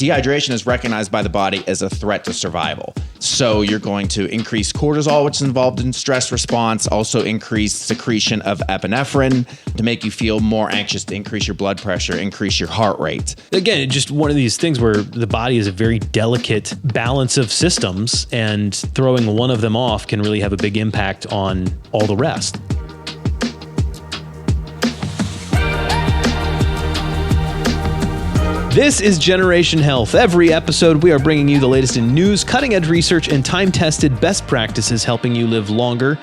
Dehydration is recognized by the body as a threat to survival. So you're going to increase cortisol, which is involved in stress response, also increase secretion of epinephrine to make you feel more anxious, to increase your blood pressure, increase your heart rate. Again, just one of these things where the body is a very delicate balance of systems, and throwing one of them off can really have a big impact on all the rest. This is Generation Health. Every episode, we are bringing you the latest in news, cutting-edge research, and time-tested best practices helping you live longer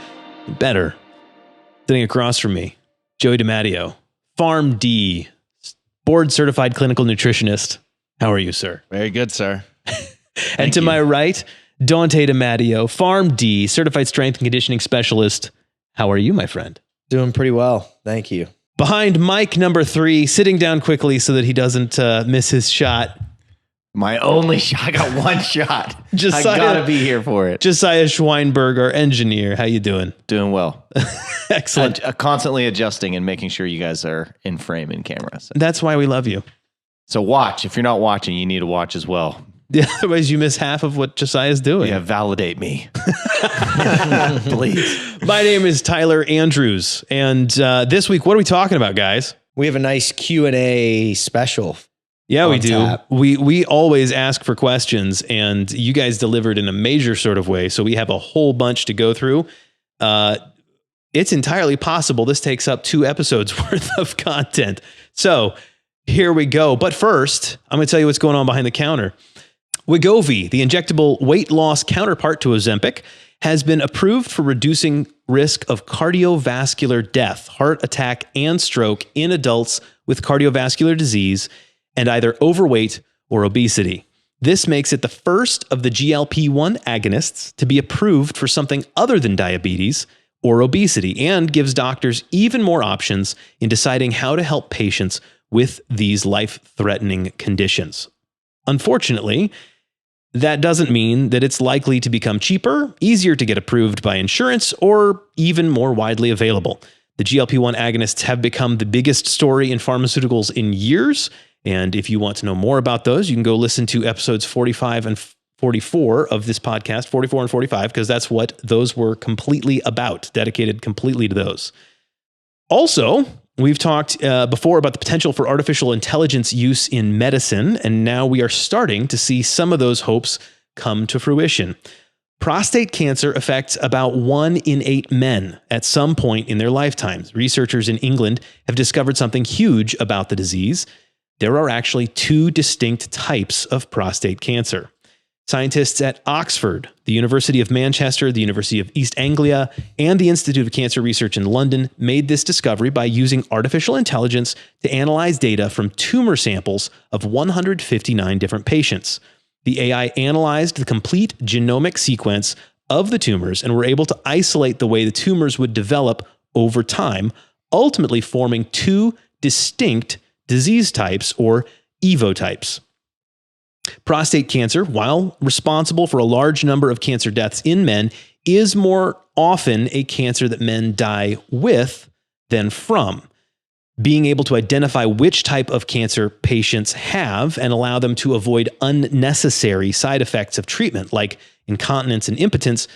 and better. Sitting across from me, Joey DiMatteo, PharmD, board-certified clinical nutritionist. How are you, sir? Very good, sir. And to my right, Dante DiMatteo, PharmD, certified strength and conditioning specialist. How are you, my friend? Doing pretty well. Thank you. Behind mic number 3, sitting down quickly so that he doesn't miss his shot. My only shot. I got one shot. I gotta be here for it. Josiah Schweinberg, our engineer. How you doing? Doing well. Excellent. Constantly adjusting and making sure you guys are in frame in camera. So. That's why we love you. So watch. If you're not watching, you need to watch as well. Yeah, otherwise you miss half of what Josiah's doing. Yeah, validate me. Please. My name is Tyler Andrews, and this week, what are we talking about, guys? We have a nice Q&A special. Yeah, we do. Tap. We always ask for questions, and you guys delivered in a major sort of way, so we have a whole bunch to go through. It's entirely possible this takes up 2 episodes worth of content. So here we go. But first, I'm going to tell you what's going on behind the counter. Wegovy, the injectable weight loss counterpart to Ozempic, has been approved for reducing risk of cardiovascular death, heart attack, and stroke in adults with cardiovascular disease and either overweight or obesity. This makes it the first of the GLP-1 agonists to be approved for something other than diabetes or obesity, and gives doctors even more options in deciding how to help patients with these life-threatening conditions. Unfortunately, that doesn't mean that it's likely to become cheaper, easier to get approved by insurance, or even more widely available. The GLP-1 agonists have become the biggest story in pharmaceuticals in years, and if you want to know more about those, you can go listen to episodes 45 and 44 of this podcast, 44 and 45, because that's what those were completely about, dedicated completely to those. Also, we've talked before about the potential for artificial intelligence use in medicine, and now we are starting to see some of those hopes come to fruition. Prostate cancer affects about 1 in 8 men at some point in their lifetimes. Researchers in England have discovered something huge about the disease. There are actually 2 distinct types of prostate cancer. Scientists at Oxford, the University of Manchester, the University of East Anglia, and the Institute of Cancer Research in London made this discovery by using artificial intelligence to analyze data from tumor samples of 159 different patients. The AI analyzed the complete genomic sequence of the tumors and were able to isolate the way the tumors would develop over time, ultimately forming 2 distinct disease types, or evotypes. Prostate cancer, while responsible for a large number of cancer deaths in men, is more often a cancer that men die with than from. Being able to identify which type of cancer patients have and allow them to avoid unnecessary side effects of treatment, like incontinence and impotence,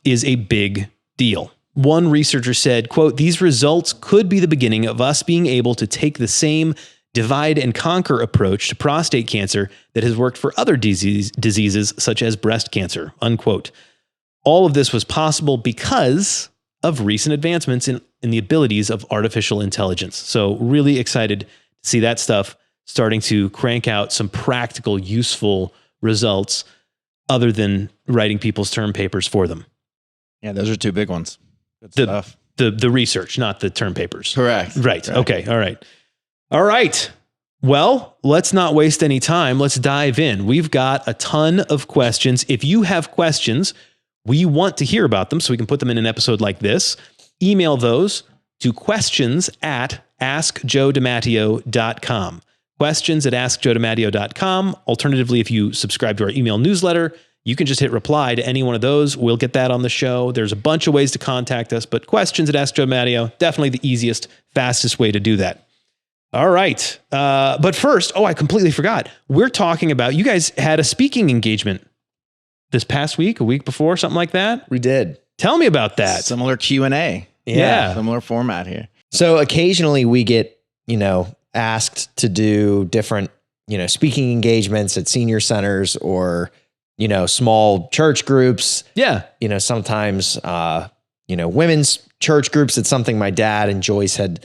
is a big deal. One researcher said, quote, "These results could be the beginning of us being able to take the same divide and conquer approach to prostate cancer that has worked for other diseases such as breast cancer," unquote. All of this was possible because of recent advancements in the abilities of artificial intelligence. So really excited to see that stuff starting to crank out some practical, useful results other than writing people's term papers for them. Yeah, those are 2 big ones. Good stuff. The research, not the term papers. Correct. Right. Okay. All right. All right. Well, let's not waste any time. Let's dive in. We've got a ton of questions. If you have questions, we want to hear about them so we can put them in an episode like this. Email those to questions@askjoedimatteo.com. Questions@askjoedimatteo.com. Alternatively, if you subscribe to our email newsletter, you can just hit reply to any one of those. We'll get that on the show. There's a bunch of ways to contact us, but questions@askjoedimatteo, definitely the easiest, fastest way to do that. All right. But first, I completely forgot. We're talking about, you guys had a speaking engagement this past week, a week before, something like that. We did. Tell me about that. Similar Q&A. Yeah. Similar format here. So occasionally we get, asked to do different, speaking engagements at senior centers or, small church groups. Yeah. Sometimes, women's church groups. It's something my dad and Joyce had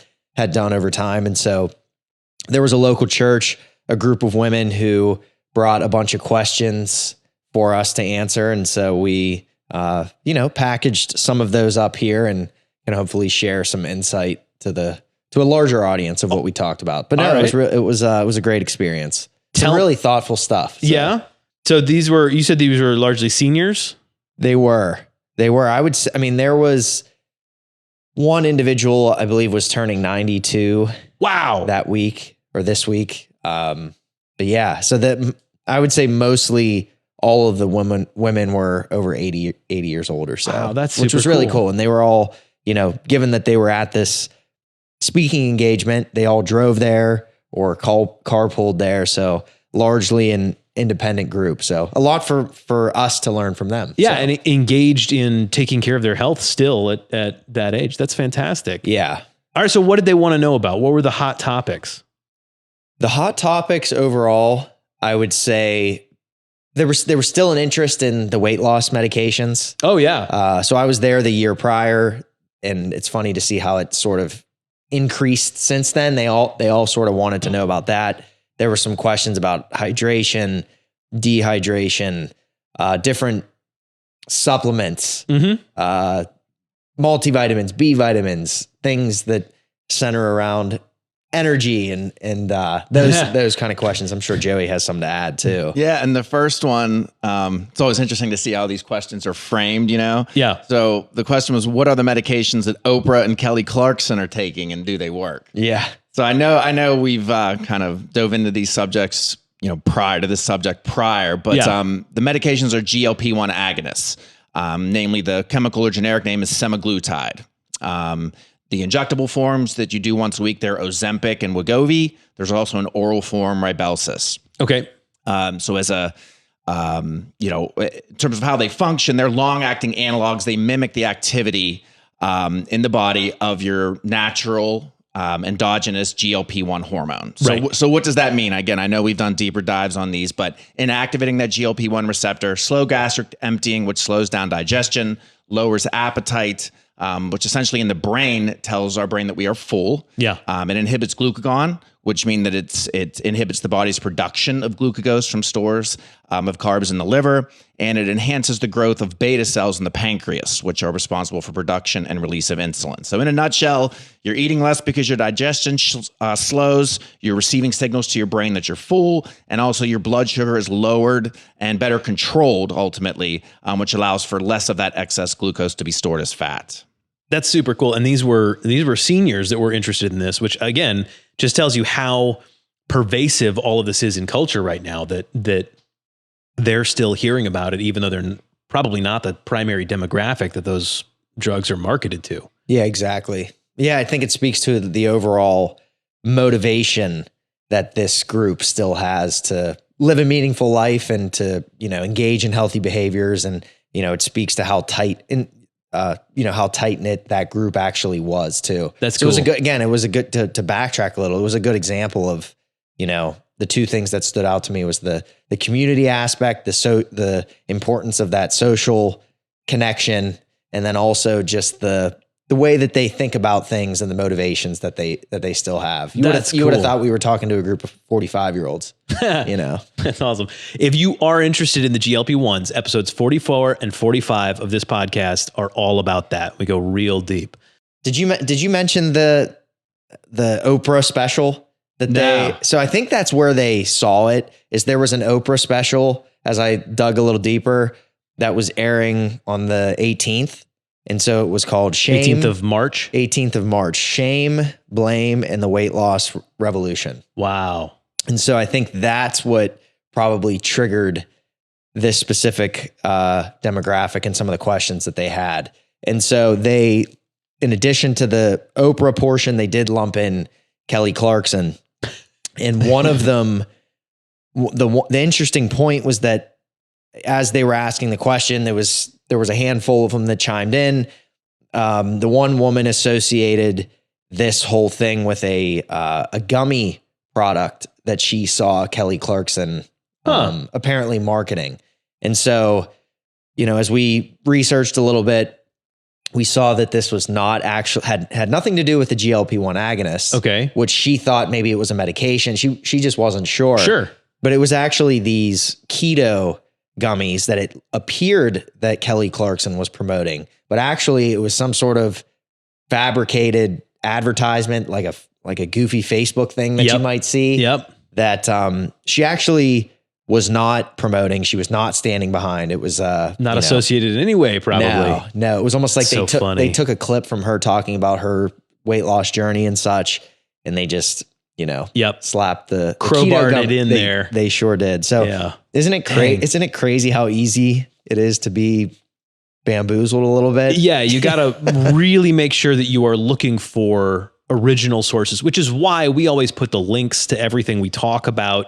done over time. And so there was a local church, a group of women who brought a bunch of questions for us to answer. And so we, packaged some of those up here and can hopefully share some insight to a larger audience of what we talked about. But no, it was a great experience. Some really thoughtful stuff. So. Yeah. So you said these were largely seniors? They were. I would say, there was one individual, I believe, was turning 92. Wow. That week or this week. But yeah, so that I would say mostly all of the women were over 80 years old or so. Wow, which was really cool. And they were all, given that they were at this speaking engagement, they all drove there or carpooled there. So largely an independent group. So a lot for us to learn from them. Yeah. So. And engaged in taking care of their health still at that age. That's fantastic. Yeah. All right. So what did they want to know about? What were the hot topics? The hot topics overall, I would say there was still an interest in the weight loss medications. Oh yeah. So I was there the year prior, and it's funny to see how it sort of increased since then. They all sort of wanted to know about that. There were some questions about hydration, dehydration, different supplements, multivitamins, B vitamins, things that center around energy and those kind of questions. I'm sure Joey has some to add too. Yeah, and the first one, it's always interesting to see how these questions are framed, Yeah. So the question was, what are the medications that Oprah and Kelly Clarkson are taking, and do they work? Yeah. So I know we've kind of dove into these subjects, prior to this subject but the medications are GLP-1 agonists. Namely, the chemical or generic name is semaglutide. The injectable forms that you do once a week, they're Ozempic and Wegovy. There's also an oral form, Ribelsis. Okay. So as in terms of how they function, they're long-acting analogs. They mimic the activity in the body of your natural endogenous GLP-1 hormone. So what does that mean? Again, I know we've done deeper dives on these, but inactivating that GLP-1 receptor, slow gastric emptying, which slows down digestion, lowers appetite, which essentially in the brain tells our brain that we are full. Yeah. It inhibits glucagon, which means that it inhibits the body's production of glucose from stores of carbs in the liver, and it enhances the growth of beta cells in the pancreas, which are responsible for production and release of insulin. So in a nutshell, you're eating less because your digestion slows, you're receiving signals to your brain that you're full, and also your blood sugar is lowered and better controlled ultimately, which allows for less of that excess glucose to be stored as fat. That's super cool. And these were seniors that were interested in this, which again, just tells you how pervasive all of this is in culture right now, that they're still hearing about it, even though they're probably not the primary demographic that those drugs are marketed to. Yeah, exactly. Yeah, I think it speaks to the overall motivation that this group still has to live a meaningful life and to, engage in healthy behaviors. And, it speaks to how tight how tight-knit that group actually was too. That's cool. cool. It was a good to backtrack a little. It was a good example of, the two things that stood out to me was the community aspect, the importance of that social connection, and then also just the way that they think about things and the motivations that they still have. You would have thought we were talking to a group of 45-year-olds. That's awesome. If you are interested in the GLP-1s, episodes 44 and 45 of this podcast are all about that. We go real deep. Did you mention the Oprah special so I think that's where they saw it, is there was an Oprah special, as I dug a little deeper, that was airing on the 18th. And so it was called Shame. 18th of March. 18th of March. Shame, Blame, and the Weight Loss Revolution. Wow. And so I think that's what probably triggered this specific demographic and some of the questions that they had. And so they, in addition to the Oprah portion, they did lump in Kelly Clarkson. And one of them, the interesting point was that as they were asking the question, there was a handful of them that chimed in. The one woman associated this whole thing with a gummy product that she saw Kelly Clarkson apparently marketing. And so, as we researched a little bit, we saw that this was not actually had nothing to do with the GLP-1 agonist. Okay. Which she thought maybe it was a medication. She just wasn't sure. Sure. But it was actually these keto gummies that it appeared that Kelly Clarkson was promoting, but actually it was some sort of fabricated advertisement, like a goofy Facebook thing that you might see. Yep. That she actually was not promoting. She was not standing behind. It was not associated in any way, probably. No. It was almost like they took a clip from her talking about her weight loss journey and such, and they just slapped the crowbarred it in there. They sure did. So isn't it crazy? Isn't it crazy how easy it is to be bamboozled a little bit? Yeah, you got to really make sure that you are looking for original sources, which is why we always put the links to everything we talk about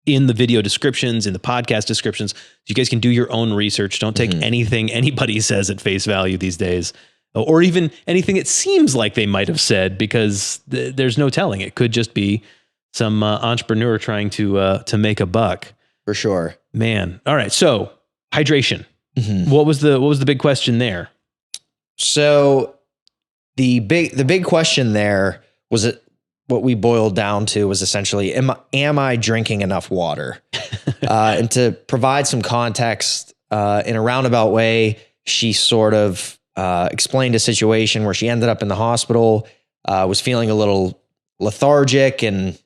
in the video descriptions, in the podcast descriptions. You guys can do your own research. Don't take anything anybody says at face value these days, or even anything it seems like they might have said, because there's no telling. It could just be some entrepreneur trying to make a buck. For sure, man. All right, so hydration. What was the big question there? So the big question there was what we boiled down to was essentially, am I drinking enough water? And to provide some context, in a roundabout way, she sort of explained a situation where she ended up in the hospital, was feeling a little lethargic and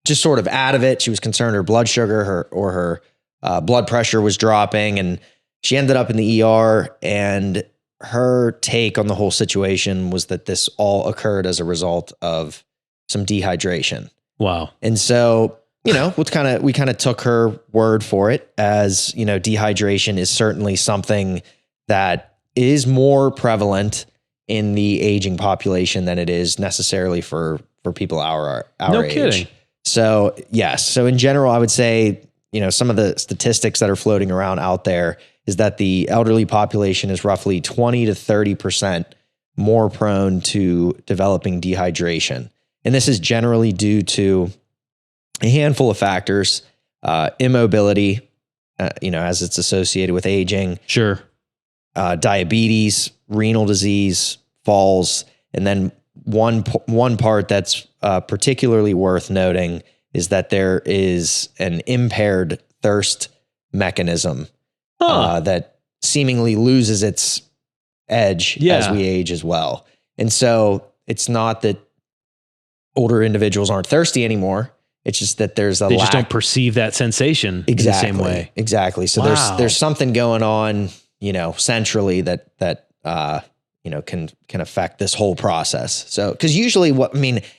just sort of out of it. She was concerned her blood sugar or her blood pressure was dropping, and she ended up in the ER. And her take on the whole situation was that this all occurred as a result of some dehydration. Wow. And so, we kind of took her word for it as, dehydration is certainly something that is more prevalent in the aging population than it is necessarily for people our no age. Kidding. So, yes. So in general, I would say, some of the statistics that are floating around out there is that the elderly population is roughly 20 to 30% more prone to developing dehydration. And this is generally due to a handful of factors, immobility, as it's associated with aging. Sure. Diabetes, renal disease, falls. And then one part that's particularly worth noting is that there is an impaired thirst mechanism that seemingly loses its edge as we age as well. And so it's not that older individuals aren't thirsty anymore. It's just that there's a they just don't perceive that sensation in the same way. Exactly. So there's something going on, centrally that can affect this whole process. So, because usually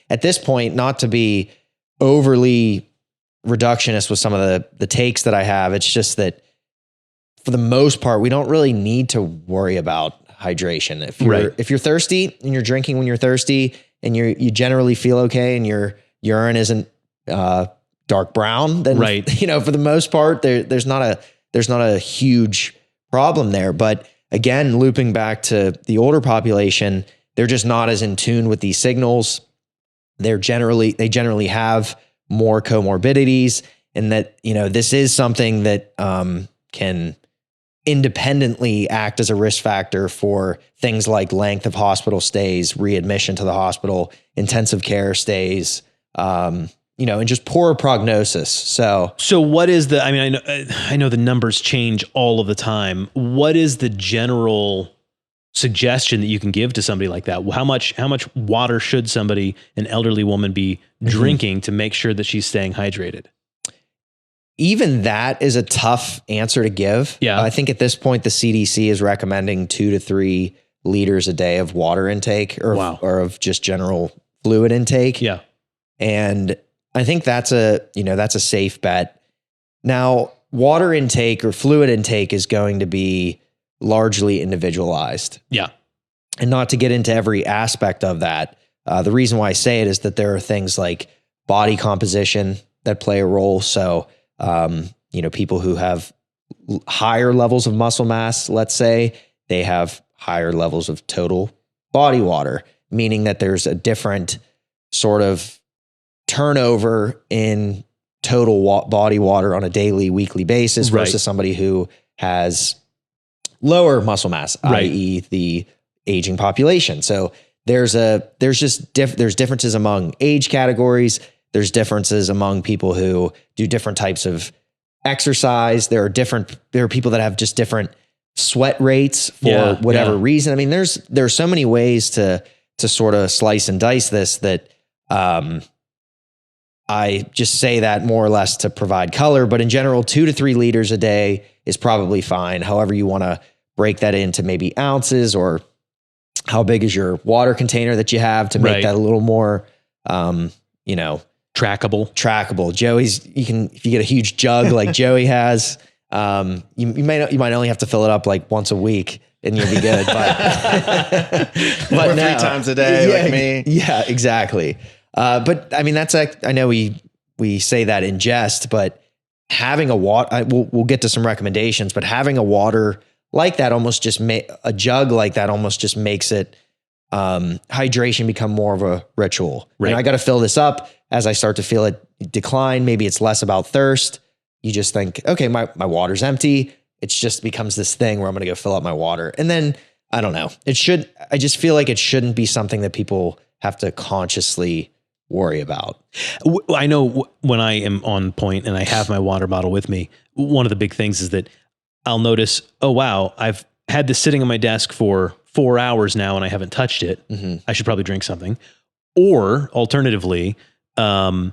at this point, not to be overly reductionist with some of the takes that I have, it's just that for the most part, we don't really need to worry about hydration. If you're thirsty and you're drinking when you're thirsty and you generally feel okay and your urine isn't dark brown, then for the most part, there's not a huge problem there. But again, looping back to the older population, they're just not as in tune with these signals. They generally have more comorbidities, and that, this is something that can independently act as a risk factor for things like length of hospital stays, readmission to the hospital, intensive care stays, and just poor prognosis. So what is I know the numbers change all of the time. What is the general suggestion that you can give to somebody like that? How much water should an elderly woman be drinking to make sure that she's staying hydrated? Even that is a tough answer to give. Yeah. I think at this point, the CDC is recommending 2 to 3 liters a day of water intake or of just general fluid intake. Yeah. And I think that's a safe bet. Now, water intake or fluid intake is going to be largely individualized. Yeah. And not to get into every aspect of that, The reason why I say it is that there are things like body composition that play a role. So, people who have higher levels of muscle mass, let's say, they have higher levels of total body water, meaning that there's a different sort of turnover in total body water on a daily, weekly basis versus somebody who has lower muscle mass, i.e. the aging population. So there's differences among age categories. There's differences among people who do different types of exercise. There are people that have just different sweat rates for whatever reason. I mean, there's so many ways to sort of slice and dice this that, I just say that more or less to provide color, but in general, 2 to 3 liters a day is probably fine. However, you want to break that into maybe ounces, or how big is your water container that you have to make that a little more, trackable. Joey's, if you get a huge jug like Joey has, you might only have to fill it up like once a week and you'll be good, but 3 times a day, like me. Yeah, exactly. But I mean, I know we say that in jest, but having a water, we'll get to some recommendations, but having a water like that almost just a jug like that almost just makes it, hydration become more of a ritual. Right. And I got to fill this up as I start to feel it decline. Maybe it's less about thirst. You just think, okay, my water's empty. It just becomes this thing where I'm going to go fill up my water. And then I don't know, I just feel like it shouldn't be something that people have to consciously worry about. I know when I am on point and I have my water bottle with me, one of the big things is that I'll notice, oh, wow, I've had this sitting on my desk for 4 hours now and I haven't touched it. Mm-hmm. I should probably drink something. Or alternatively, I've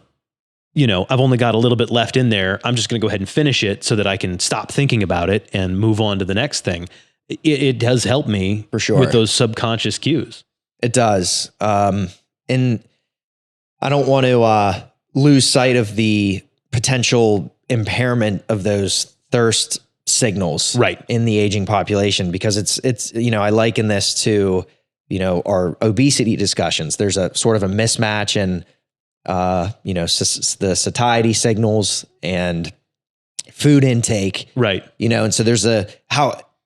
only got a little bit left in there. I'm just going to go ahead and finish it so that I can stop thinking about it and move on to the next thing. It does help me for sure with those subconscious cues. It does. And I don't want to lose sight of the potential impairment of those thirst signals in the aging population, because it's I liken this to, our obesity discussions. There's a sort of a mismatch in, the satiety signals and food intake. Right. And so there's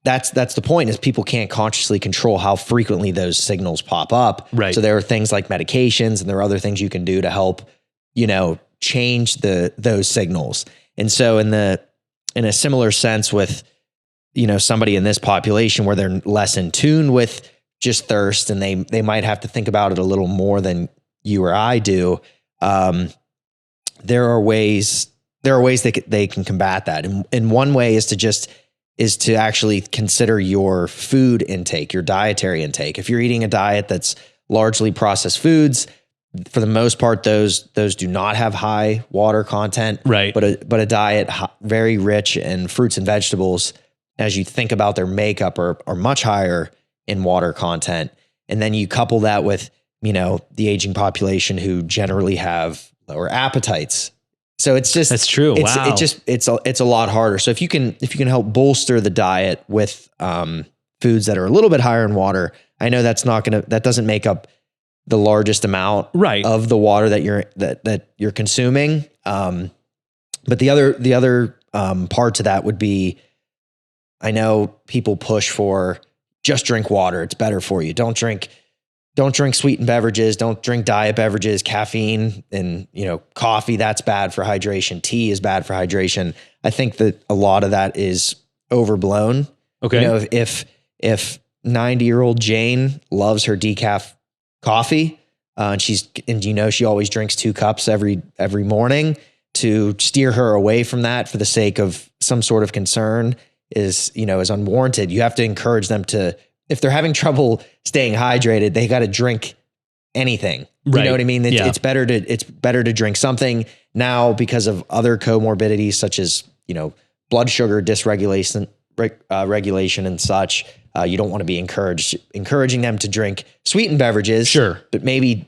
that's the point, is people can't consciously control how frequently those signals pop up. Right. So there are things like medications and there are other things you can do to help, change those signals. And so in a similar sense with, somebody in this population where they're less in tune with just thirst and they might have to think about it a little more than you or I do. There are ways they can combat that. And one way is to actually consider your food intake, your dietary intake. If you're eating a diet that's largely processed foods, for the most part, those do not have high water content. Right. But a diet very rich in fruits and vegetables, as you think about their makeup, are much higher in water content. And then you couple that with, the aging population who generally have lower appetites. So it's just, that's true. Wow. It's a lot harder. So if you can help bolster the diet with foods that are a little bit higher in water, I know that doesn't make up the largest amount of the water that you're consuming. But the other part to that would be, I know people push for just drink water. It's better for you. Don't drink sweetened beverages. Don't drink diet beverages, caffeine and, coffee. That's bad for hydration. Tea is bad for hydration. I think that a lot of that is overblown. Okay. If 90-year-old Jane loves her decaf coffee, and she always drinks 2 cups every morning, to steer her away from that for the sake of some sort of concern is unwarranted. You have to encourage them to, if they're having trouble staying hydrated, they got to drink anything. You know what I mean? It's better to drink something now because of other comorbidities such as, blood sugar dysregulation, regulation and such. You don't want to be encouraging them to drink sweetened beverages. Sure. But maybe,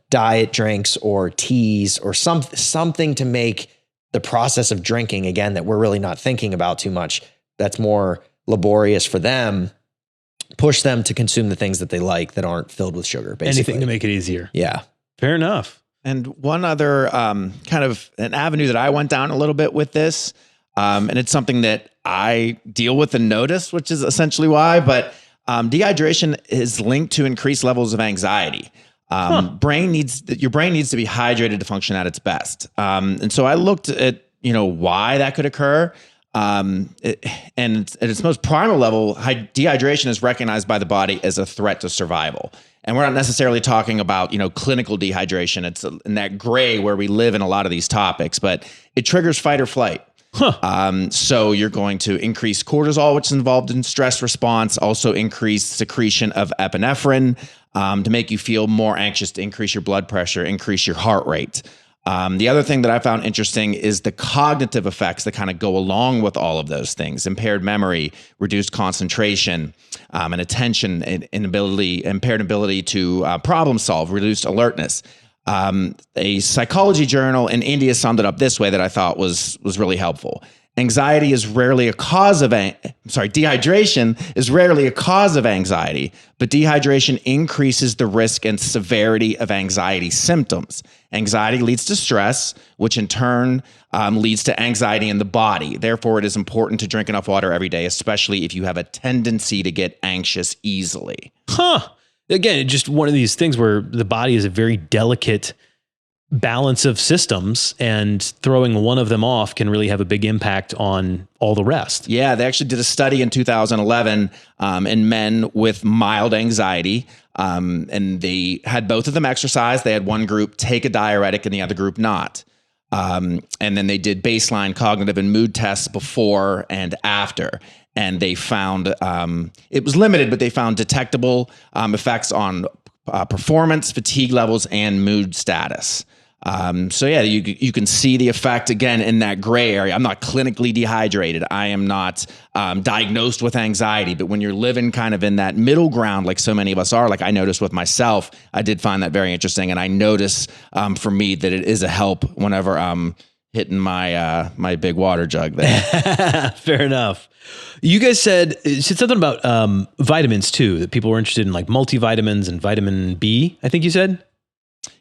diet drinks or teas or something to make the process of drinking, again, that we're really not thinking about too much, that's more laborious for them, push them to consume the things that they like that aren't filled with sugar, basically. Anything to make it easier. Yeah. Fair enough. And one other kind of an avenue that I went down a little bit with this, and it's something that I deal with and notice, which is essentially why, but dehydration is linked to increased levels of anxiety. Your brain needs to be hydrated to function at its best. And so I looked at, why that could occur. And at its most primal level, dehydration is recognized by the body as a threat to survival. And we're not necessarily talking about, clinical dehydration. It's in that gray where we live in a lot of these topics, but it triggers fight or flight. So you're going to increase cortisol, which is involved in stress response, also increase secretion of epinephrine to make you feel more anxious, to increase your blood pressure, increase your heart rate. The other thing that I found interesting is the cognitive effects that kind of go along with all of those things: impaired memory, reduced concentration, and attention, and impaired ability to problem solve, reduced alertness. A psychology journal in India summed it up this way that I thought was really helpful. Dehydration is rarely a cause of anxiety, but dehydration increases the risk and severity of anxiety symptoms. Anxiety leads to stress, which in turn leads to anxiety in the body. Therefore, it is important to drink enough water every day, especially if you have a tendency to get anxious easily. Again, it's just one of these things where the body is a very delicate balance of systems, and throwing one of them off can really have a big impact on all the rest. Yeah, they actually did a study in 2011 in men with mild anxiety, and they had both of them exercise. They had one group take a diuretic and the other group not. And then they did baseline cognitive and mood tests before and after. And they found, it was limited, but they found detectable effects on performance, fatigue levels, and mood status. So yeah, you can see the effect again in that gray area. I'm not clinically dehydrated. I am not diagnosed with anxiety, but when you're living kind of in that middle ground, like so many of us are, like I noticed with myself, I did find that very interesting. And I notice for me that it is a help whenever I'm hitting my big water jug there. Fair enough. You guys said something about vitamins too, that people were interested in, like multivitamins and vitamin B, I think you said?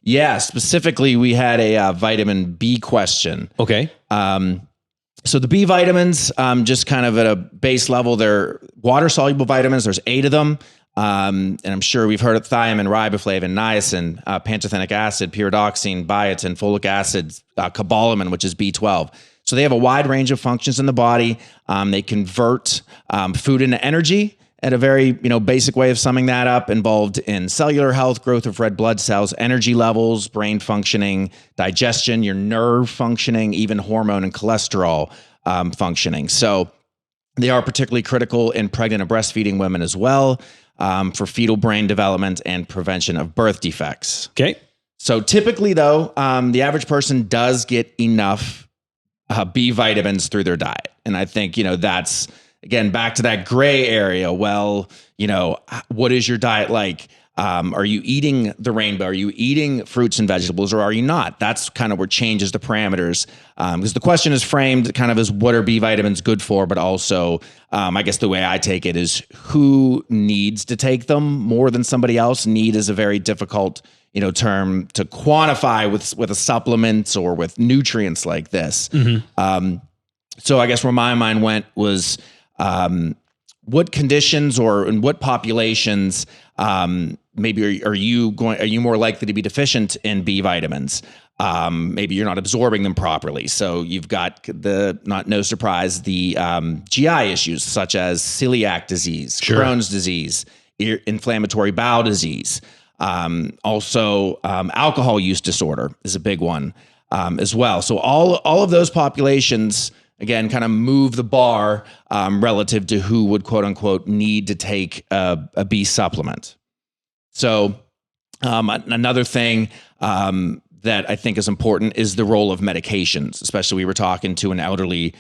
Yeah, specifically, we had a vitamin B question. Okay. So the B vitamins, just kind of at a base level, they're water-soluble vitamins. There's 8 of them. And I'm sure we've heard of thiamine, riboflavin, niacin, pantothenic acid, pyridoxine, biotin, folic acid, cobalamin, which is B12. So they have a wide range of functions in the body. They convert food into energy at a very basic way of summing that up, involved in cellular health, growth of red blood cells, energy levels, brain functioning, digestion, your nerve functioning, even hormone and cholesterol functioning. So they are particularly critical in pregnant and breastfeeding women as well, for fetal brain development and prevention of birth defects. Okay. So typically, though, the average person does get enough B vitamins through their diet. And I think, that's, again, back to that gray area. Well, what is your diet like? Are you eating the rainbow? Are you eating fruits and vegetables, or are you not? That's kind of where changes the parameters. Because the question is framed kind of as, what are B vitamins good for? But also, I guess the way I take it is, who needs to take them more than somebody else? Need is a very difficult term to quantify with a supplement or with nutrients like this. Mm-hmm. So I guess where my mind went was, what conditions or in what populations maybe are you more likely to be deficient in B vitamins? Maybe you're not absorbing them properly. So you've got no surprise, the GI issues such as celiac disease, Sure. Crohn's disease, inflammatory bowel disease. Also, alcohol use disorder is a big one as well. So all of those populations, again, kind of move the bar relative to who would, quote unquote, need to take a B supplement. So another thing that I think is important is the role of medications, especially we were talking to an elderly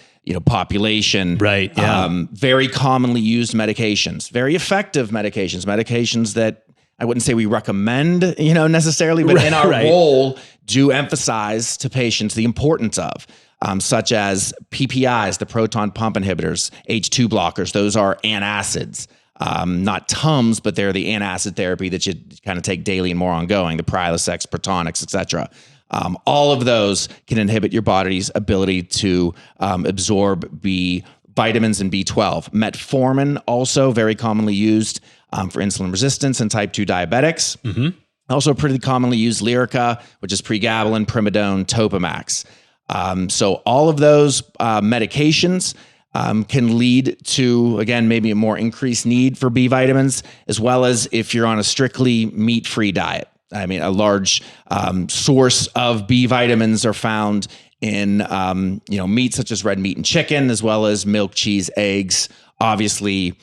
population. Right. Yeah. Very commonly used medications, very effective medications that I wouldn't say we recommend, necessarily, but in our role do emphasize to patients the importance of. Such as PPIs, the proton pump inhibitors, H2 blockers, those are antacids. not Tums, but they're the antacid therapy that you kind of take daily and more ongoing, the Prilosec, Protonix, etc. All of those can inhibit your body's ability to absorb B vitamins and B12. Metformin, also very commonly used for insulin resistance and type 2 diabetics. Also pretty commonly used Lyrica, which is pregabalin, primidone, Topamax. So all of those medications can lead to, again, maybe a more increased need for B vitamins, as well as if you're on a strictly meat-free diet. I mean, a large source of B vitamins are found in meat such as red meat and chicken, as well as milk, cheese, eggs, obviously,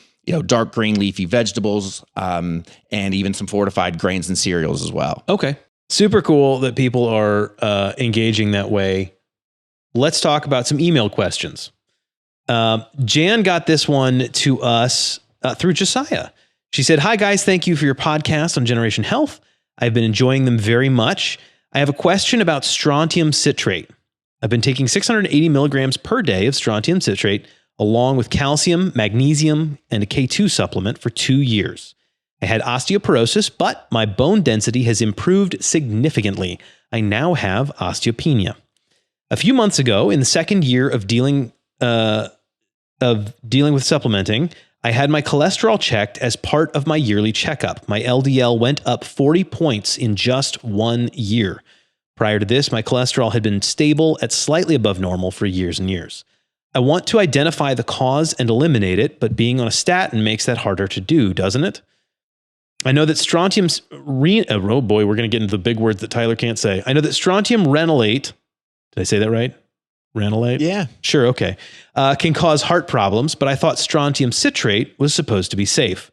dark green leafy vegetables, and even some fortified grains and cereals as well. Okay. Super cool that people are engaging that way. Let's talk about some email questions. Jan got this one to us through Josiah. She said, "Hi guys, thank you for your podcast on Generation Health. I've been enjoying them very much. I have a question about strontium citrate. I've been taking 680 milligrams per day of strontium citrate along with calcium, magnesium, and a K2 supplement for 2 years. I had osteoporosis, but my bone density has improved significantly. I now have osteopenia. A few months ago, in the second year of dealing with supplementing, I had my cholesterol checked as part of my yearly checkup. My LDL went up 40 points in just 1 year. Prior to this, my cholesterol had been stable at slightly above normal for years and years. I want to identify the cause and eliminate it, but being on a statin makes that harder to do, doesn't it? I know that strontium's... oh boy, we're going to get into the big words that Tyler can't say. I know that strontium ranelate... Did I say that right? Ranelate? Yeah. Sure, okay. Can cause heart problems, but I thought strontium citrate was supposed to be safe.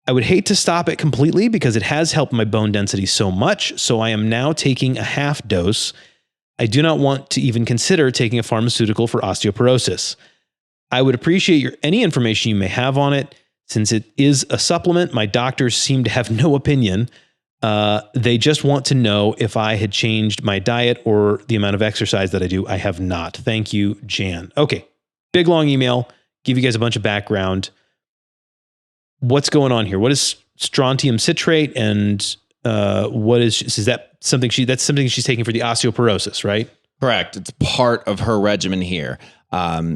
I would hate to stop it completely because it has helped my bone density so much, so I am now taking a half dose. I do not want to even consider taking a pharmaceutical for osteoporosis. I would appreciate any information you may have on it. Since it is a supplement, my doctors seem to have no opinion. They just want to know if I had changed my diet or the amount of exercise that I do. I have not. Thank you, Jan. Okay. Big, long email. Give you guys a bunch of background. What's going on here? What is strontium citrate, and what is that something that's something she's taking for the osteoporosis, right? Correct. It's part of her regimen here.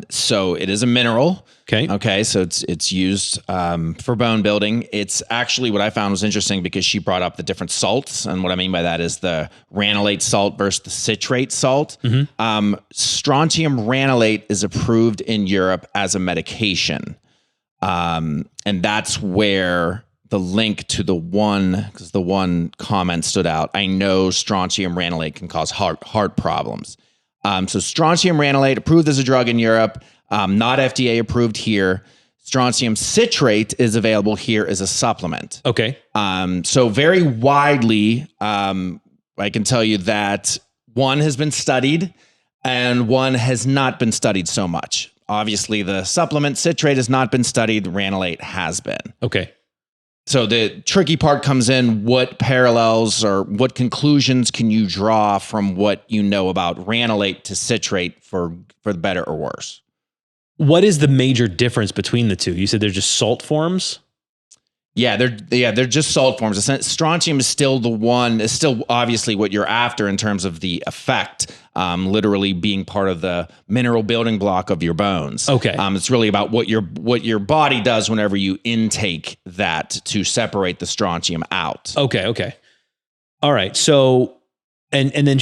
So it is a mineral. Okay. So it's used for bone building. It's actually, what I found was interesting because she brought up the different salts. And what I mean by that is the ranelate salt versus the citrate salt. Strontium ranelate is approved in Europe as a medication. And that's where the link to because the one comment stood out. I know strontium ranelate can cause heart problems. So strontium ranelate approved as a drug in Europe, not FDA approved here. Strontium citrate is available here as a supplement. Okay. So very widely, I can tell you that one has been studied and one has not been studied so much. Obviously, the supplement citrate has not been studied. Ranelate has been. Okay. So the tricky part comes in, what parallels or what conclusions can you draw from what you know about ranelate to citrate for the better or worse? What is the major difference between the two? You said they're just salt forms? Yeah, they're just salt forms. Strontium is still obviously what you're after in terms of the effect, literally being part of the mineral building block of your bones. Okay. It's really about what your body does whenever you intake that to separate the strontium out. Okay. All right. So, and then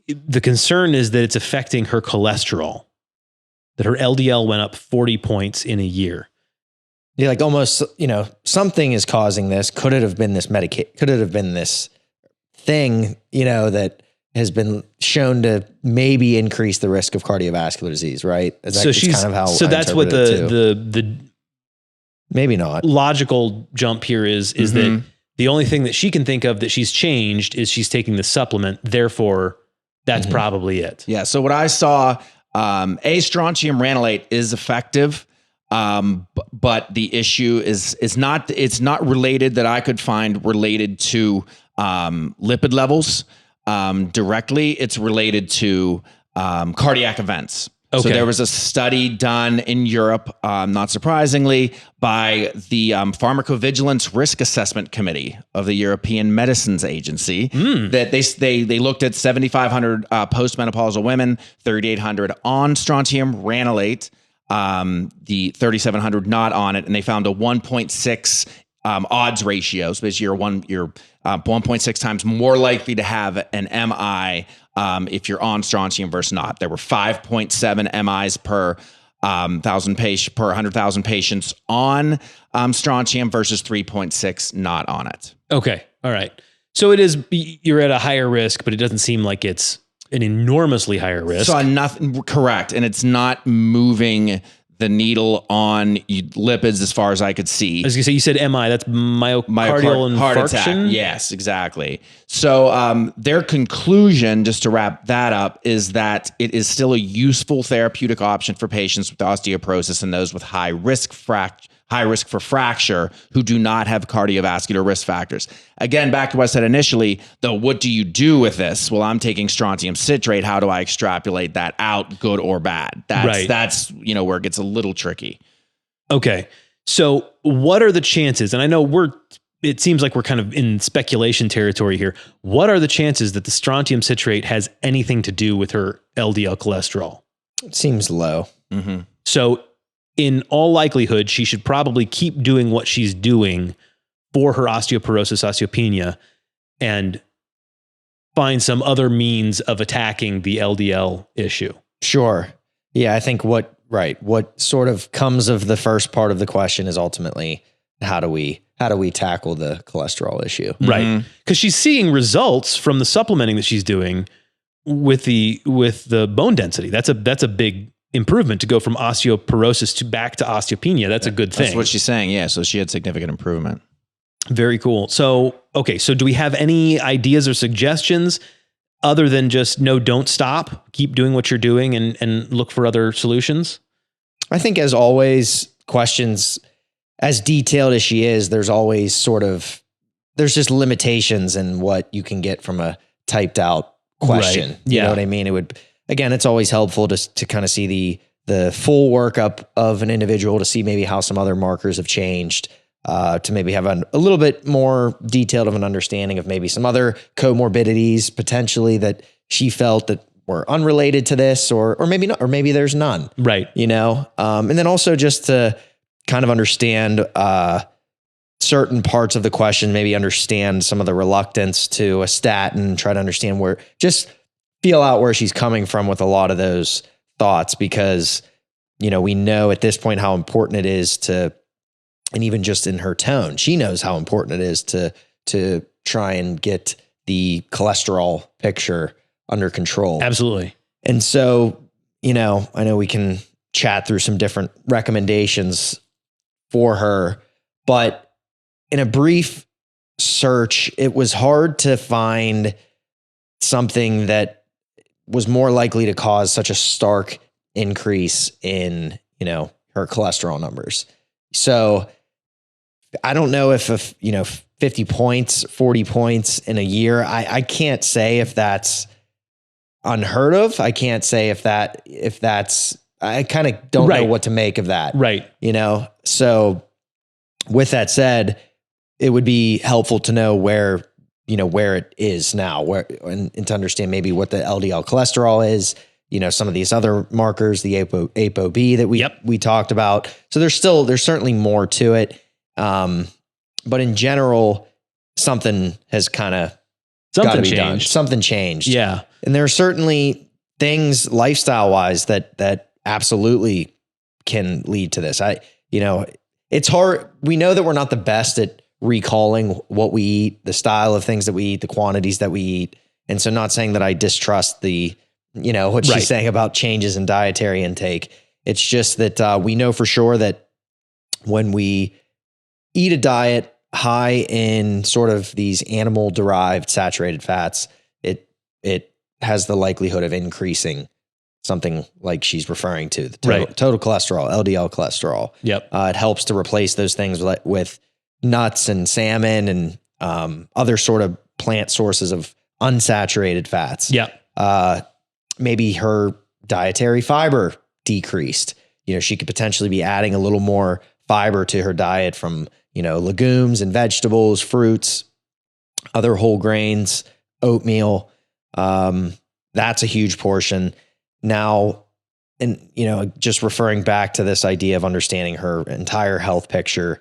the concern is that it's affecting her cholesterol, that her LDL went up 40 points in a year. Yeah, like almost, something is causing this. Could it have been this Could it have been this thing, that has been shown to maybe increase the risk of cardiovascular disease, right? So that's what the maybe not logical jump here is that the only thing that she can think of that she's changed is she's taking the supplement. Therefore, that's probably it. Yeah. So what I saw, strontium ranelate is effective. But the issue it's not related that I could find related to lipid levels directly. It's related to cardiac events. So there was a study done in Europe, not surprisingly, by the Pharmacovigilance Risk Assessment Committee of the European Medicines Agency. That they looked at 7,500 postmenopausal women, 3,800 on strontium ranelate, the 3,700 not on it, and they found a 1.6 odds ratio. So basically, you're 1.6 times more likely to have an MI if you're on strontium versus not. There were 5.7 MIs per 100,000 patients on strontium versus 3.6 not on it. Okay. All right. So you're at a higher risk, but it doesn't seem like it's an enormously higher risk. So nothing correct, and it's not moving the needle on lipids as far as I could see. I was gonna say, you said MI, that's myocardial heart infarction? attack. Yes, exactly. So their conclusion, just to wrap that up, is that it is still a useful therapeutic option for patients with osteoporosis and those with high risk for fracture who do not have cardiovascular risk factors. Again, back to what I said initially, though, what do you do with this? Well, I'm taking strontium citrate. How do I extrapolate that out, good or bad? That's where it gets a little tricky. Okay. So what are the chances? And I know it seems like we're kind of in speculation territory here. What are the chances that the strontium citrate has anything to do with her LDL cholesterol? It seems low. Mm-hmm. So in all likelihood, she should probably keep doing what she's doing for her osteoporosis, osteopenia, and find some other means of attacking the LDL issue. Sure. Yeah, I think what sort of comes of the first part of the question is ultimately how do we tackle the cholesterol issue? Right. Because she's seeing results from the supplementing that she's doing with the bone density. That's a big improvement to go from osteoporosis back to osteopenia. That's a good thing. That's what she's saying. Yeah. So she had significant improvement. Very cool. So, okay. So do we have any ideas or suggestions other than just no, don't stop, keep doing what you're doing and look for other solutions? I think, as always, questions as detailed as she is, there's always there's just limitations in what you can get from a typed out question. Right. You know what I mean? Again, it's always helpful to kind of see the full workup of an individual to see maybe how some other markers have changed, to maybe have a little bit more detailed of an understanding of maybe some other comorbidities potentially that she felt that were unrelated to this, or maybe not, or maybe there's none. Right. And then also just to kind of understand certain parts of the question, maybe understand some of the reluctance to a statin, try to understand just feel out where she's coming from with a lot of those thoughts, because, we know at this point how important it is and even just in her tone, she knows how important it is to try and get the cholesterol picture under control. Absolutely. And so, I know we can chat through some different recommendations for her, but in a brief search, it was hard to find something that was more likely to cause such a stark increase in, her cholesterol numbers. So I don't know if 50 points, 40 points in a year, I can't say if that's unheard of. I can't say if that's, I kind of don't know what to make of that. Right. So with that said, it would be helpful to know where it is now, and to understand maybe what the LDL cholesterol is, some of these other markers, the ApoB that we talked about. So there's certainly more to it. But in general, something has kind of got to be done. Something changed. Yeah. And there are certainly things lifestyle wise that absolutely can lead to this. It's hard. We know that we're not the best at recalling what we eat, the style of things that we eat, the quantities that we eat. And so not saying that I distrust what she's saying about changes in dietary intake. It's just that we know for sure that when we eat a diet high in sort of these animal derived saturated fats, it has the likelihood of increasing something like she's referring to, the total cholesterol, LDL cholesterol. Yep. It helps to replace those things with nuts and salmon and other sort of plant sources of unsaturated fats. Yeah. Maybe her dietary fiber decreased. She could potentially be adding a little more fiber to her diet from, legumes and vegetables, fruits, other whole grains, oatmeal. That's a huge portion. Now, and, just referring back to this idea of understanding her entire health picture,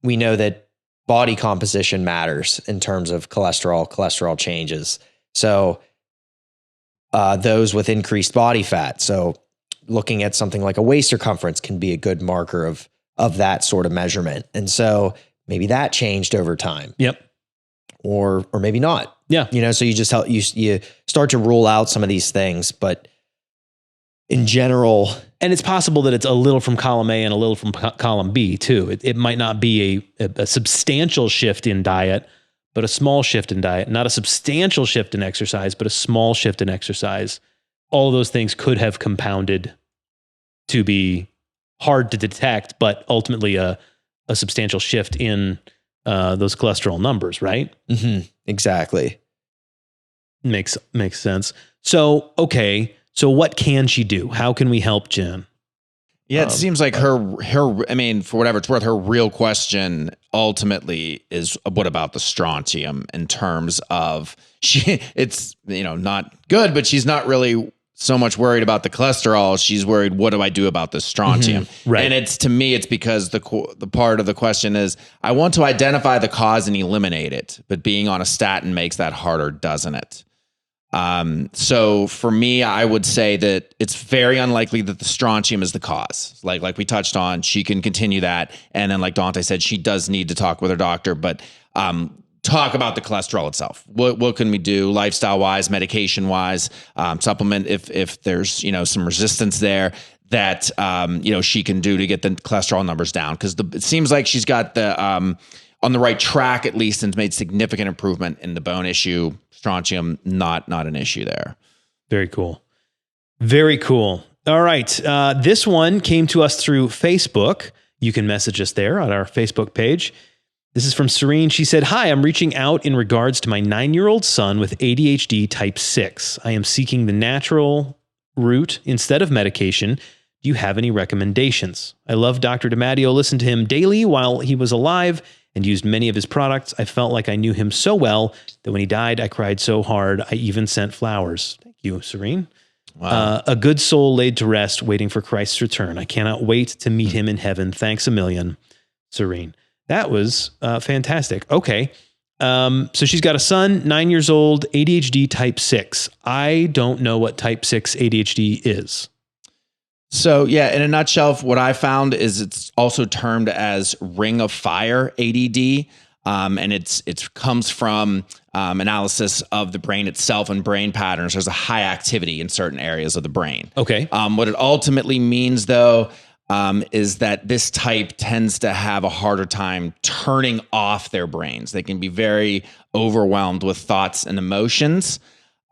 we know that body composition matters in terms of cholesterol changes. So those with increased body fat. So looking at something like a waist circumference can be a good marker of that sort of measurement. And so maybe that changed over time. Yep. Or maybe not. Yeah. So you just you start to rule out some of these things, but in general, and it's possible that it's a little from column A and a little from column B too. It might not be a substantial shift in diet, but a small shift in diet, not a substantial shift in exercise, but a small shift in exercise. All of those things could have compounded to be hard to detect, but ultimately a substantial shift in those cholesterol numbers, right? Mm-hmm. Exactly. Makes sense. So, okay. So what can she do? How can we help Jen? Yeah, it seems like her, I mean, for whatever it's worth, her real question ultimately is what about the strontium in terms of it's, not good, but she's not really so much worried about the cholesterol. She's worried, what do I do about the strontium? Mm-hmm. Right. And to me, it's because the part of the question is, I want to identify the cause and eliminate it, but being on a statin makes that harder, doesn't it? So for me, I would say that it's very unlikely that the strontium is the cause. Like we touched on, she can continue that. And then like Dante said, she does need to talk with her doctor, but, talk about the cholesterol itself. What can we do lifestyle wise, medication wise, supplement if there's, some resistance there that, she can do to get the cholesterol numbers down. Cause it seems like she's got the, on the right track at least, and made significant improvement in the bone issue. Strontium, not an issue there. Very cool. Very cool. All right. This one came to us through Facebook. You can message us there on our Facebook page. This is from Serene. She said, "Hi, I'm reaching out in regards to my 9-year-old son with ADHD type 6. I am seeking the natural route instead of medication. Do you have any recommendations? I love Dr. DiMatteo, listened to him daily while he was alive and used many of his products. I felt like I knew him so well that when he died, I cried so hard. I even sent flowers." Thank you, Serene. Wow. A good soul laid to rest, waiting for Christ's return. I cannot wait to meet him in heaven. Thanks a million, Serene. That was fantastic. Okay. So she's got a son, 9 years old, ADHD type 6. I don't know what type 6 ADHD is. So yeah, in a nutshell, what I found is it's also termed as ring of fire ADD. And it comes from analysis of the brain itself and brain patterns. There's a high activity in certain areas of the brain. Okay. What it ultimately means though, is that this type tends to have a harder time turning off their brains. They can be very overwhelmed with thoughts and emotions.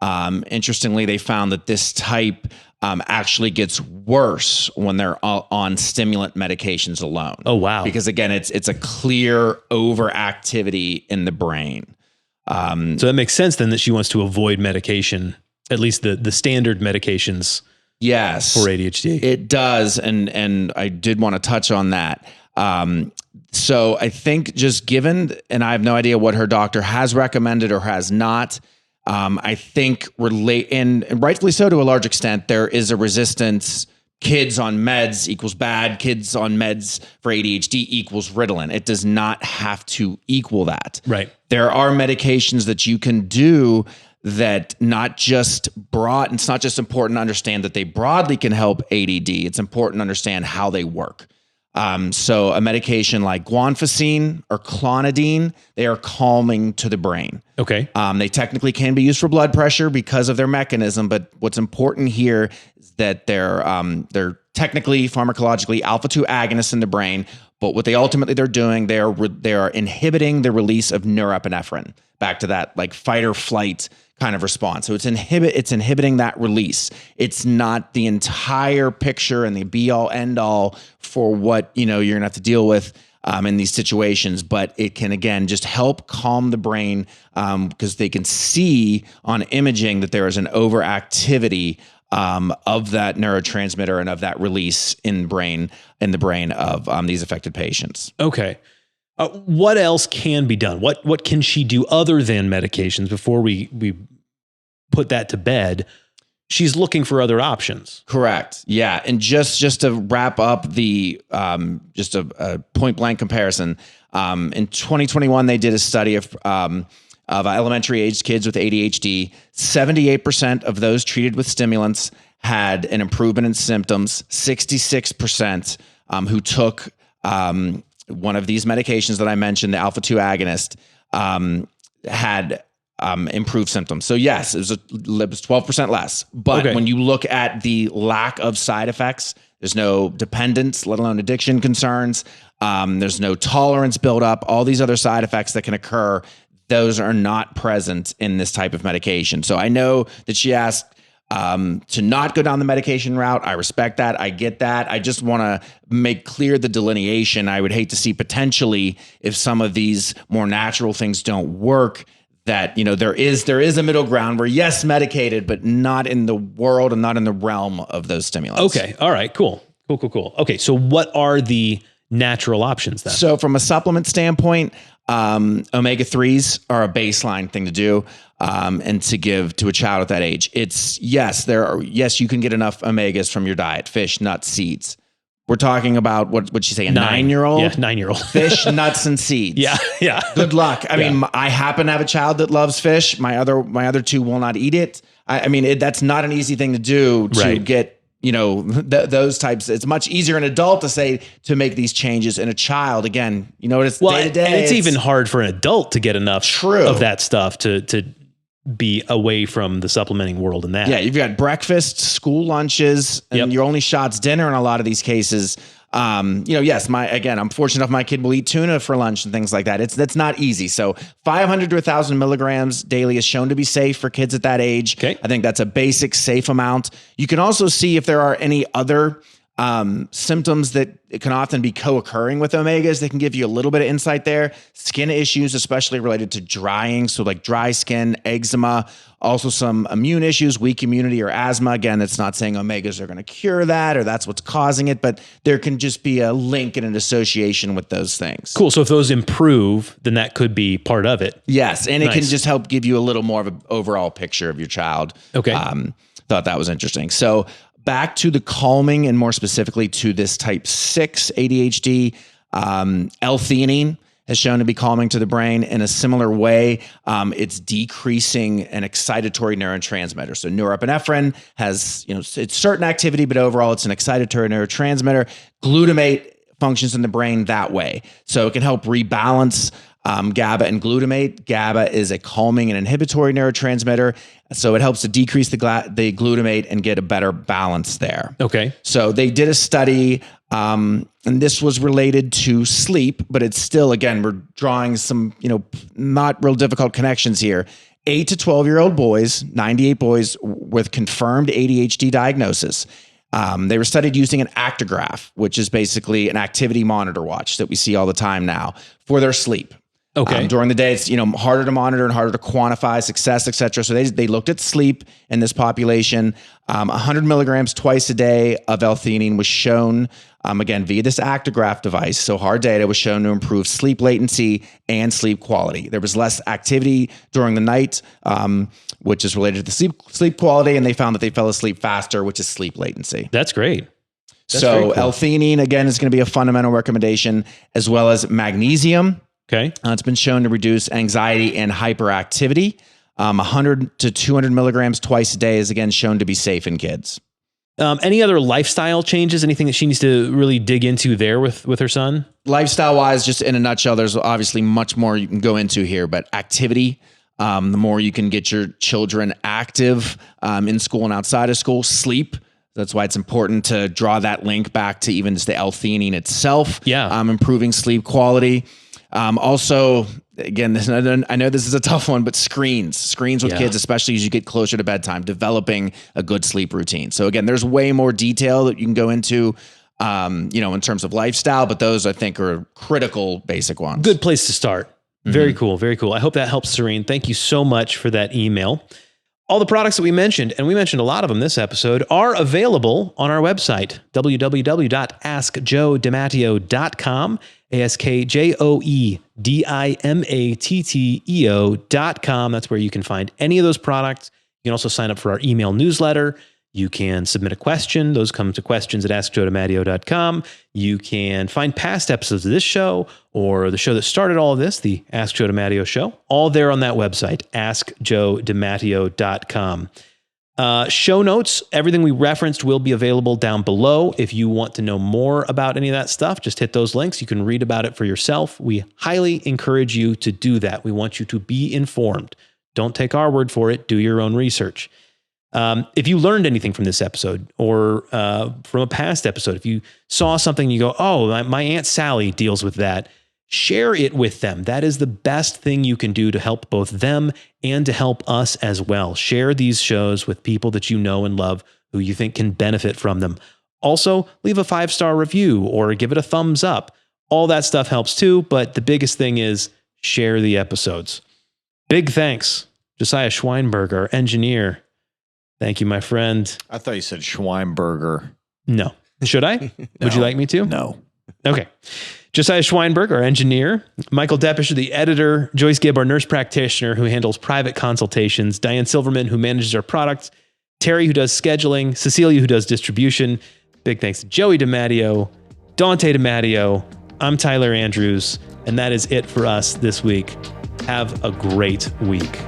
Interestingly, they found that this type actually gets worse when they're on stimulant medications alone. Oh, wow. Because again, it's a clear overactivity in the brain. So that makes sense then that she wants to avoid medication, at least the standard medications. Yes, for ADHD. It does. And I did want to touch on that. So I think just given, and I have no idea what her doctor has recommended or has not, I think and rightfully so to a large extent, there is a resistance. Kids on meds equals bad. Kids on meds for ADHD equals Ritalin. It does not have to equal that. Right. There are medications that you can do that it's not just important to understand that they broadly can help ADD. It's important to understand how they work. So a medication like guanfacine or clonidine, they are calming to the brain. Okay. They technically can be used for blood pressure because of their mechanism, but what's important here is that they're technically pharmacologically alpha-2 agonists in the brain, but what they're doing, they are inhibiting the release of norepinephrine, back to that like fight or flight kind of response. So it's inhibiting that release. It's not the entire picture and the be all end all for what, you're going to have to deal with in these situations, but it can, again, just help calm the brain because they can see on imaging that there is an overactivity of that neurotransmitter and of that release in the brain of these affected patients. Okay. What else can be done? What can she do other than medications before we put that to bed? She's looking for other options. Correct. Yeah. And just to wrap up the just a point blank comparison, in 2021 they did a study of elementary aged kids with ADHD. 78% of those treated with stimulants had an improvement in symptoms. 66% who took one of these medications that I mentioned, the alpha-2 agonist, had improved symptoms. So yes, it was 12% less. But when you look at the lack of side effects, there's no dependence, let alone addiction concerns. There's no tolerance build up. All these other side effects that can occur, those are not present in this type of medication. So I know that she asked to not go down the medication route. I respect that. I get that. I just want to make clear the delineation. I would hate to see potentially, if some of these more natural things don't work, that, there is a middle ground where yes, medicated, but not in the world and not in the realm of those stimulants. Okay. All right, cool. Okay. So what are the natural options then? So from a supplement standpoint, omega-3s are a baseline thing to do. And to give to a child at that age. It's you can get enough omegas from your diet, fish, nuts, seeds. We're talking about what would you say, a 9-year-old? Yeah, 9-year-old. Fish, nuts, and seeds. Yeah. Good luck. I mean, I happen to have a child that loves fish. My other two will not eat it. That's not an easy thing to do to get, those types. It's much easier an adult to make these changes. In a child, again, it's day to day. And it's even hard for an adult to get enough of that stuff to be away from the supplementing world in that. Yeah, you've got breakfast, school lunches, and your only shot's dinner in a lot of these cases. Yes, I'm fortunate enough my kid will eat tuna for lunch and things like that. That's not easy. So 500 to 1,000 milligrams daily is shown to be safe for kids at that age. Okay. I think that's a basic safe amount. You can also see if there are any other symptoms that it can often be co-occurring with omegas. They can give you a little bit of insight there. Skin issues, especially related to drying. So like dry skin, eczema, also some immune issues, weak immunity or asthma. Again, it's not saying omegas are going to cure that or that's what's causing it, but there can just be a link and an association with those things. Cool. So if those improve, then that could be part of it. Yes. And it can just help give you a little more of an overall picture of your child. Okay. Thought that was interesting. So back to the calming and more specifically to this type 6 ADHD, L-theanine has shown to be calming to the brain in a similar way. It's decreasing an excitatory neurotransmitter. So norepinephrine has, it's certain activity, but overall it's an excitatory neurotransmitter. Glutamate functions in the brain that way. So it can help rebalance GABA and glutamate. GABA is a calming and inhibitory neurotransmitter. So it helps to decrease the glutamate and get a better balance there. Okay. So they did a study, and this was related to sleep, but it's still, again, we're drawing some, not real difficult connections here. 8 to 12-year-old boys, 98 boys with confirmed ADHD diagnosis. They were studied using an actigraph, which is basically an activity monitor watch that we see all the time now for their sleep. Okay. During the day, it's harder to monitor and harder to quantify success, et cetera. So they looked at sleep in this population. 100 milligrams twice a day of L-theanine was shown, again, via this actigraph device. So hard data was shown to improve sleep latency and sleep quality. There was less activity during the night, which is related to the sleep quality, and they found that they fell asleep faster, which is sleep latency. That's great. So cool. L-theanine, again, is going to be a fundamental recommendation, as well as magnesium. Okay. It's been shown to reduce anxiety and hyperactivity. 100 to 200 milligrams twice a day is, again, shown to be safe in kids. Any other lifestyle changes? Anything that she needs to really dig into there with her son? Lifestyle-wise, just in a nutshell, there's obviously much more you can go into here, but activity, the more you can get your children active in school and outside of school. Sleep. That's why it's important to draw that link back to even just the L-theanine itself. Yeah. Improving sleep quality. Also, again, I know this is a tough one, but screens with kids, especially as you get closer to bedtime, developing a good sleep routine. So again, there's way more detail that you can go into, in terms of lifestyle, but those I think are critical basic ones. Good place to start. Mm-hmm. Very cool. Very cool. I hope that helps, Serene. Thank you so much for that email. All the products that we mentioned, and we mentioned a lot of them this episode, are available on our website, www.askjoedimatteo.com, AskJoedimatteo.com. That's where you can find any of those products. You can also sign up for our email newsletter. You can submit a question. Those come to questions@askjoedimatteo.com. You can find past episodes of this show or the show that started all of this, the Ask Joe DiMatteo show, all there on that website, askjoedimatteo.com. Show notes, everything we referenced will be available down below. If you want to know more about any of that stuff, just hit those links. You can read about it for yourself. We highly encourage you to do that. We want you to be informed. Don't take our word for it. Do your own research. If you learned anything from this episode or from a past episode, if you saw something you go, oh, my Aunt Sally deals with that, share it with them. That is the best thing you can do to help both them and to help us as well. Share these shows with people that you know and love who you think can benefit from them. Also, leave a 5-star review or give it a thumbs up. All that stuff helps too, but the biggest thing is share the episodes. Big thanks, Josiah Schweinberg, our engineer. Thank you, my friend. I thought you said Schweinberger. No. Should I? No. Would you like me to? No. Okay. Josiah Schweinberg, our engineer. Michael Deppish, the editor. Joyce Gibb, our nurse practitioner who handles private consultations. Diane Silverman, who manages our products. Terry, who does scheduling. Cecilia, who does distribution. Big thanks to Joey DiMatteo, Dante DiMatteo. I'm Tyler Andrews, and that is it for us this week. Have a great week.